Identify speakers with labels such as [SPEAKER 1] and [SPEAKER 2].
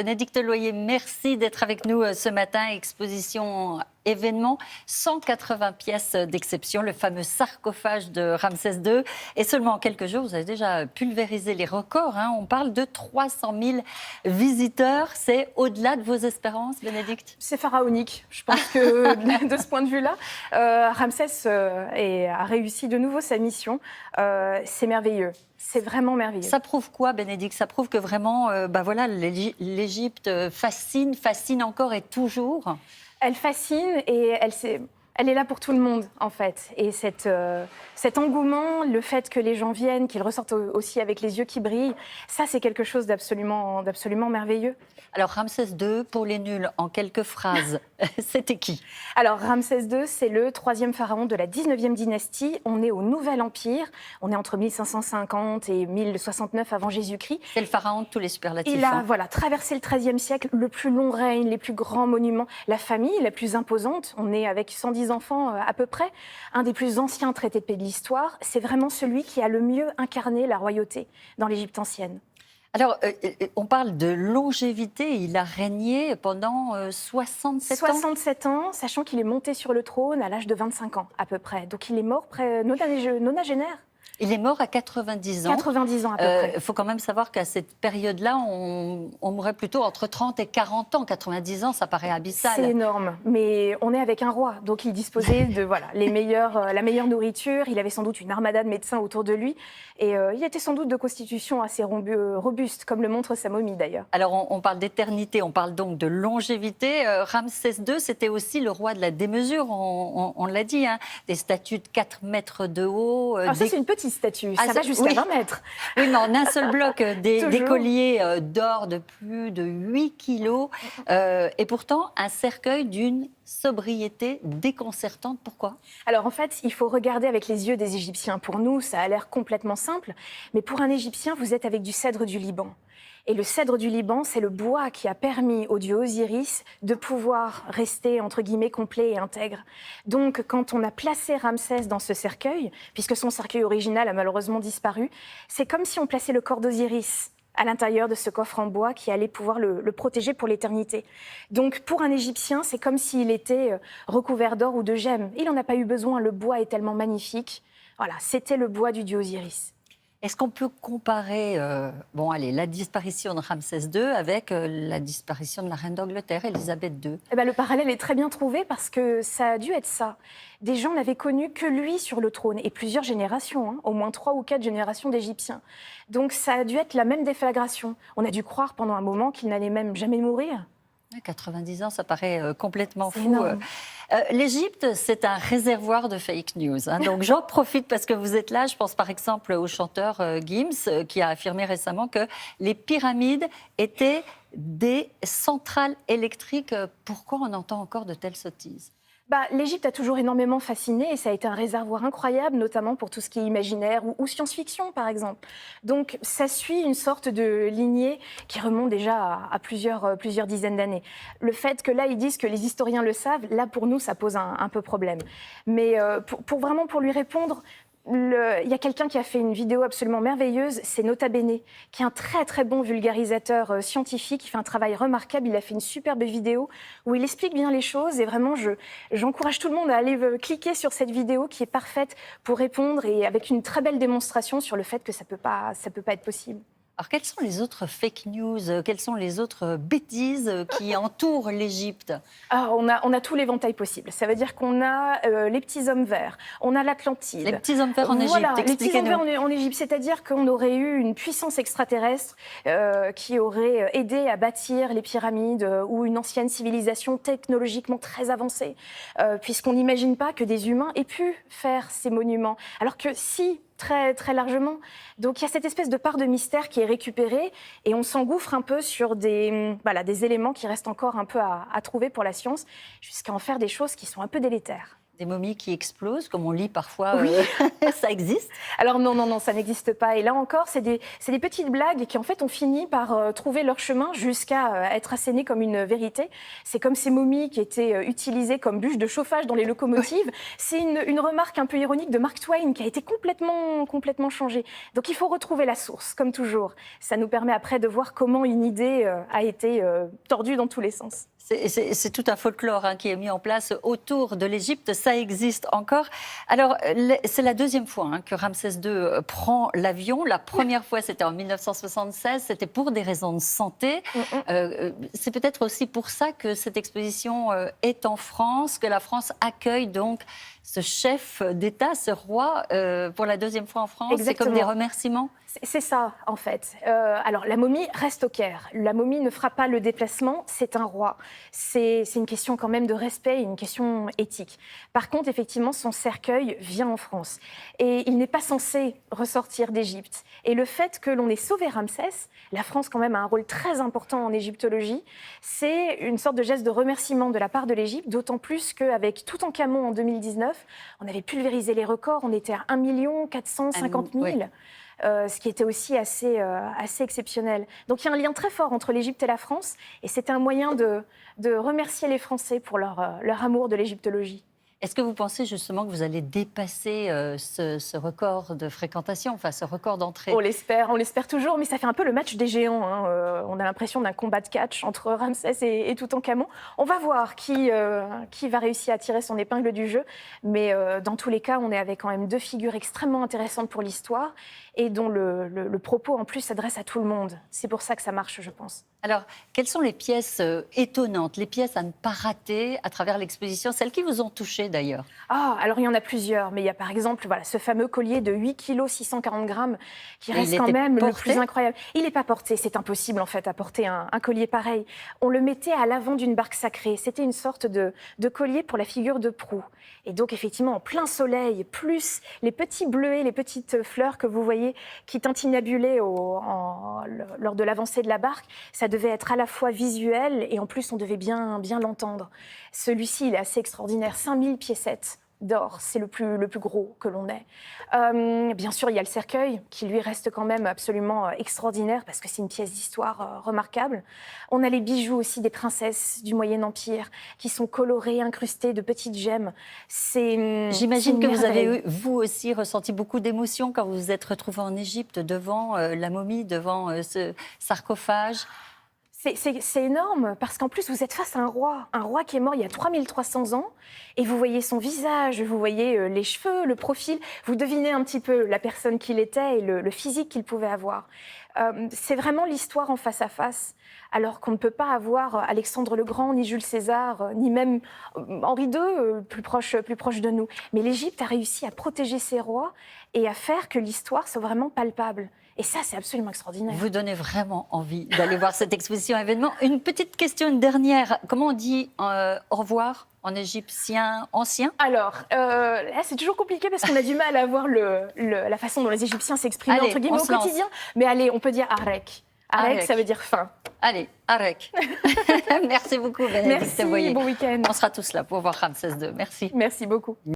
[SPEAKER 1] Bénédicte Loyer, merci d'être avec nous ce matin. Exposition événement, 180 pièces d'exception, le fameux sarcophage de Ramsès II. Et seulement en quelques jours, vous avez déjà pulvérisé les records. On parle de 300 000 visiteurs. C'est au-delà de vos espérances, Bénédicte?
[SPEAKER 2] C'est pharaonique. Je pense que de ce point de vue-là, Ramsès a réussi de nouveau sa mission. C'est merveilleux. C'est vraiment merveilleux.
[SPEAKER 1] Ça prouve quoi, Bénédicte? Ça prouve que vraiment, voilà, l'Égypte fascine encore et toujours.
[SPEAKER 2] Elle fascine et elle est là pour tout le monde, en fait. Et cet engouement, le fait que les gens viennent, qu'ils ressortent aussi avec les yeux qui brillent, ça, c'est quelque chose d'absolument merveilleux.
[SPEAKER 1] Alors, Ramsès II, pour les nuls, en quelques phrases, c'était qui?
[SPEAKER 2] Alors, Ramsès II, c'est le 3e pharaon de la 19e dynastie. On est au Nouvel Empire. On est entre 1550 et 1069 avant Jésus-Christ.
[SPEAKER 1] C'est le pharaon de tous les superlatifs.
[SPEAKER 2] Il a traversé le XIIIe siècle, le plus long règne, les plus grands monuments, la famille la plus imposante. On est avec 110 enfants à peu près, un des plus anciens traités de paix de l'histoire. C'est vraiment celui qui a le mieux incarné la royauté dans l'Égypte ancienne.
[SPEAKER 1] Alors, on parle de longévité. Il a régné pendant 67 ans.
[SPEAKER 2] 67 ans, sachant qu'il est monté sur le trône à l'âge de 25 ans à peu près. Donc il est mort nonagénaire.
[SPEAKER 1] Il est mort à 90 ans.
[SPEAKER 2] 90 ans à peu près.
[SPEAKER 1] Il faut quand même savoir qu'à cette période-là, on mourrait plutôt entre 30 et 40 ans. 90 ans, ça paraît abyssal.
[SPEAKER 2] C'est énorme, mais on est avec un roi. Donc il disposait de la meilleure nourriture. Il avait sans doute une armada de médecins autour de lui. Et il était sans doute de constitution assez robuste, comme le montre sa momie d'ailleurs.
[SPEAKER 1] Alors on parle d'éternité, on parle donc de longévité. Ramsès II, c'était aussi le roi de la démesure, on l'a dit. Des statues de 4 mètres de haut.
[SPEAKER 2] Ça, c'est une petite statue, ça va jusqu'à 20 mètres.
[SPEAKER 1] Oui, mais en un seul bloc, des colliers d'or de plus de 8 kilos. Et pourtant, un cercueil d'une sobriété déconcertante. Pourquoi?
[SPEAKER 2] Alors en fait, il faut regarder avec les yeux des Égyptiens. Pour nous, ça a l'air complètement simple, mais pour un Égyptien, vous êtes avec du cèdre du Liban. Et le cèdre du Liban, c'est le bois qui a permis au dieu Osiris de pouvoir rester, entre guillemets, complet et intègre. Donc, quand on a placé Ramsès dans ce cercueil, puisque son cercueil original a malheureusement disparu, c'est comme si on plaçait le corps d'Osiris à l'intérieur de ce coffre en bois qui allait pouvoir le protéger pour l'éternité. Donc, pour un Égyptien, c'est comme s'il était recouvert d'or ou de gemmes. Il n'en a pas eu besoin, le bois est tellement magnifique. Voilà, c'était le bois du dieu Osiris.
[SPEAKER 1] Est-ce qu'on peut comparer la disparition de Ramsès II avec la disparition de la reine d'Angleterre, Élisabeth II?
[SPEAKER 2] Le parallèle est très bien trouvé parce que ça a dû être ça. Des gens n'avaient connu que lui sur le trône et plusieurs générations, au moins 3 ou 4 générations d'Égyptiens. Donc ça a dû être la même déflagration. On a dû croire pendant un moment qu'il n'allait même jamais mourir.
[SPEAKER 1] 90 ans, ça paraît complètement fou. L'Égypte, c'est un réservoir de fake news. Donc j'en profite parce que vous êtes là. Je pense par exemple au chanteur Gims qui a affirmé récemment que les pyramides étaient des centrales électriques. Pourquoi on entend encore de telles sottises?
[SPEAKER 2] L'Égypte a toujours énormément fasciné et ça a été un réservoir incroyable, notamment pour tout ce qui est imaginaire ou science-fiction, par exemple. Donc, ça suit une sorte de lignée qui remonte déjà à plusieurs dizaines d'années. Le fait que là, ils disent que les historiens le savent, là, pour nous, ça pose un peu problème. Mais pour lui répondre, il y a quelqu'un qui a fait une vidéo absolument merveilleuse, c'est Nota Bene, qui est un très très bon vulgarisateur scientifique, qui fait un travail remarquable. Il a fait une superbe vidéo où il explique bien les choses et vraiment j'encourage tout le monde à aller cliquer sur cette vidéo qui est parfaite pour répondre et avec une très belle démonstration sur le fait que ça peut pas être possible.
[SPEAKER 1] Alors, quelles sont les autres fake news, quelles sont les autres bêtises qui entourent l'Égypte?
[SPEAKER 2] On a tout l'éventail possible. Ça veut dire qu'on a les petits hommes verts, on a l'Atlantide.
[SPEAKER 1] Les petits hommes verts en Égypte,
[SPEAKER 2] les petits hommes verts en Égypte, c'est-à-dire qu'on aurait eu une puissance extraterrestre qui aurait aidé à bâtir les pyramides ou une ancienne civilisation technologiquement très avancée, puisqu'on n'imagine pas que des humains aient pu faire ces monuments. Alors que si, très, très largement. Donc il y a cette espèce de part de mystère qui est récupérée et on s'engouffre un peu sur des éléments qui restent encore un peu à trouver pour la science, jusqu'à en faire des choses qui sont un peu délétères.
[SPEAKER 1] Des momies qui explosent, comme on lit parfois,
[SPEAKER 2] Oui.
[SPEAKER 1] Ça existe?
[SPEAKER 2] Alors non, ça n'existe pas. Et là encore, c'est des petites blagues qui en fait ont fini par trouver leur chemin jusqu'à être assénées comme une vérité. C'est comme ces momies qui étaient utilisées comme bûches de chauffage dans les locomotives. Oui. C'est une remarque un peu ironique de Mark Twain qui a été complètement changée. Donc il faut retrouver la source, comme toujours. Ça nous permet après de voir comment une idée a été tordue dans tous les sens.
[SPEAKER 1] C'est tout un folklore qui est mis en place autour de l'Égypte. Ça existe encore. Alors, c'est la deuxième fois que Ramsès II prend l'avion. La première fois, c'était en 1976. C'était pour des raisons de santé. C'est peut-être aussi pour ça que cette exposition est en France, que la France accueille donc ce chef d'État, ce roi, pour la deuxième fois en France. C'est comme des remerciements.
[SPEAKER 2] C'est ça, en fait. Alors, la momie reste au Caire. La momie ne fera pas le déplacement, c'est un roi. C'est une question quand même de respect, une question éthique. Par contre, effectivement, son cercueil vient en France. Et il n'est pas censé ressortir d'Égypte. Et le fait que l'on ait sauvé Ramsès, la France quand même a un rôle très important en égyptologie, c'est une sorte de geste de remerciement de la part de l'Égypte, d'autant plus qu'avec Toutankhamon en 2019, on avait pulvérisé les records, on était à 1 450 000. Oui. Ce qui était aussi assez exceptionnel. Donc il y a un lien très fort entre l'Égypte et la France, et c'était un moyen de remercier les Français pour leur amour de l'égyptologie.
[SPEAKER 1] Est-ce que vous pensez justement que vous allez dépasser ce record de fréquentation, enfin ce record d'entrée?
[SPEAKER 2] On l'espère toujours, mais ça fait un peu le match des géants. On a l'impression d'un combat de catch entre Ramsès et Toutankhamon. On va voir qui va réussir à tirer son épingle du jeu, mais dans tous les cas, on est avec quand même deux figures extrêmement intéressantes pour l'histoire et dont le propos en plus s'adresse à tout le monde. C'est pour ça que ça marche, je pense.
[SPEAKER 1] Alors, quelles sont les pièces étonnantes, les pièces à ne pas rater à travers l'exposition, celles qui vous ont touché d'ailleurs?
[SPEAKER 2] Alors il y en a plusieurs, mais il y a par exemple ce fameux collier de 8 kg 640 grammes qui reste quand même le plus incroyable. Il n'est pas porté, c'est impossible en fait à porter un collier pareil. On le mettait à l'avant d'une barque sacrée, c'était une sorte de collier pour la figure de proue. Et donc effectivement en plein soleil, plus les petits bleuets, les petites fleurs que vous voyez qui tintinnabulaient lors de l'avancée de la barque, ça devait être à la fois visuel et en plus on devait bien l'entendre. Celui-ci, il est assez extraordinaire, 5000 piécettes d'or, c'est le plus gros que l'on ait. Bien sûr, il y a le cercueil qui lui reste quand même absolument extraordinaire parce que c'est une pièce d'histoire remarquable. On a les bijoux aussi des princesses du Moyen Empire qui sont colorés, incrustés de petites gemmes.
[SPEAKER 1] J'imagine que vous avez vous aussi ressenti beaucoup d'émotions quand vous vous êtes retrouvés en Égypte devant la momie, devant ce sarcophage.
[SPEAKER 2] C'est énorme parce qu'en plus vous êtes face à un roi qui est mort il y a 3300 ans et vous voyez son visage, vous voyez les cheveux, le profil, vous devinez un petit peu la personne qu'il était et le physique qu'il pouvait avoir. C'est vraiment l'histoire en face à face, alors qu'on ne peut pas avoir Alexandre le Grand, ni Jules César, ni même Henri II plus proche de nous. Mais l'Égypte a réussi à protéger ses rois et à faire que l'histoire soit vraiment palpable. Et ça, c'est absolument extraordinaire.
[SPEAKER 1] Vous donnez vraiment envie d'aller voir cette exposition événement. Une petite question, une dernière. Comment on dit au revoir en égyptien ancien?
[SPEAKER 2] Alors, là, c'est toujours compliqué parce qu'on a du mal à voir la façon dont les Égyptiens s'expriment entre guillemets au quotidien. Mais allez, on peut dire arek. Arek, ça veut dire fin.
[SPEAKER 1] Allez, arek. Merci beaucoup, Bénédicte.
[SPEAKER 2] Merci, bon week-end.
[SPEAKER 1] On sera tous là pour voir Ramsès II. Merci.
[SPEAKER 2] Merci beaucoup.